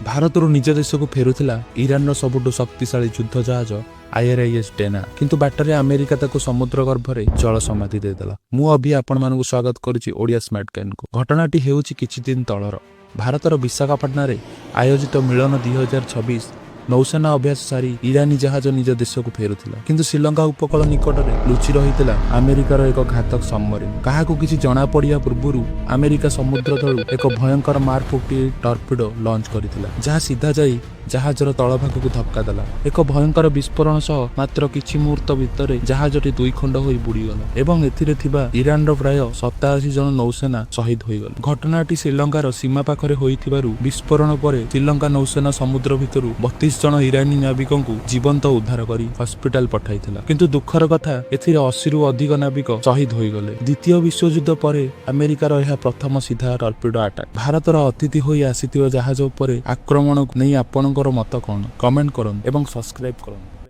ଭାରତରୁ ନିଜ ଦେଶକୁ ଫେରୁଥିଲା ଇରାନର ସବୁଠୁ ଶକ୍ତିଶାଳୀ ଯୁଦ୍ଧ ଜାହାଜ IRIS ଡେନା, କିନ୍ତୁ ବାଟରେ ଆମେରିକା ତାକୁ ସମୁଦ୍ର ଗର୍ଭରେ ଜଳ ସମାଧି ଦେଇଦେଲା। ମୁଁ ଅଭି ଆପଣମାନଙ୍କୁ ସ୍ୱାଗତ କରୁଛି ଓଡ଼ିଆ ସ୍ମାର୍ଟ କାଇନ୍କୁ। ଘଟଣାଟି ହେଉଛି କିଛି ଦିନ ତଳର। ଭାରତର ବିଶାଖାପାଟଣାରେ ଆୟୋଜିତ ମିଳନ 2026 ନୌସେନା ଅଭ୍ୟାସ ସାରି ଇରାନୀ ଜାହାଜ ନିଜ ଦେଶକୁ ଫେରୁଥିଲା, କିନ୍ତୁ ଶ୍ରୀଲଙ୍କା ଉପକୂଳ ନିକଟରେ ଲୁଚି ରହିଥିଲା ଆମେରିକାର ଏକ ଘାତକ ସବମରିନ୍। କାହାକୁ କିଛି ଜଣାପଡ଼ିବା ପୂର୍ବରୁ ଆମେରିକା ସମୁଦ୍ର ତଳୁ ଏକ ଭୟଙ୍କର ମାର୍କ 58 ଟର୍ପିଡୋ ଲଞ୍ଚ କରିଥିଲା, ଯାହା ସିଧା ଯାଇ ଜାହାଜର ତଳଭାଗକୁ ଧକ୍କା ଦେଲା। ଏକ ଭୟଙ୍କର ବିସ୍ଫୋରଣ ସହ ମାତ୍ର କିଛି ମୁହୂର୍ତ୍ତ ଭିତରେ ଜାହାଜଟି ଦୁଇ ଖଣ୍ଡ ହୋଇ ବୁଡ଼ିଗଲା ଏବଂ ଏଥିରେ ଥିବା ଇରାନର ପ୍ରାୟ 87 ଜଣ ନୌସେନା ଶହୀଦ ହୋଇଗଲେ। ଘଟଣାଟି ଶ୍ରୀଲଙ୍କାର ସୀମା ପାଖରେ ହୋଇଥିବାରୁ ବିସ୍ଫୋରଣ ପରେ ଶ୍ରୀଲଙ୍କା ନୌସେନା ସମୁଦ୍ର ଭିତରୁ 32 ଜଣ ଇରାନୀ ନାବିକଙ୍କୁ ଜୀବନ୍ତ ଉଦ୍ଧାର କରି ହସ୍ପିଟାଲ ପଠାଇଥିଲା। କିନ୍ତୁ ଦୁଃଖର କଥା, ଏଥିରେ 80ରୁ ଅଧିକ ନାବିକ ଶହୀଦ ହୋଇଗଲେ। ଦ୍ୱିତୀୟ ବିଶ୍ୱଯୁଦ୍ଧ ପରେ ଆମେରିକାର ଏହା ପ୍ରଥମ ସିଧା ଟର୍ପିଡୋ ଆଟାକ୍। ଭାରତର ଅତିଥି ହୋଇ ଆସିଥିବା ଜାହାଜ ଉପରେ ଆକ୍ରମଣକୁ ନେଇ ଆପଣଙ୍କର ମତ କ'ଣ? କମେଣ୍ଟ କରନ୍ତୁ ଏବଂ ସବସ୍କ୍ରାଇବ କରନ୍ତୁ।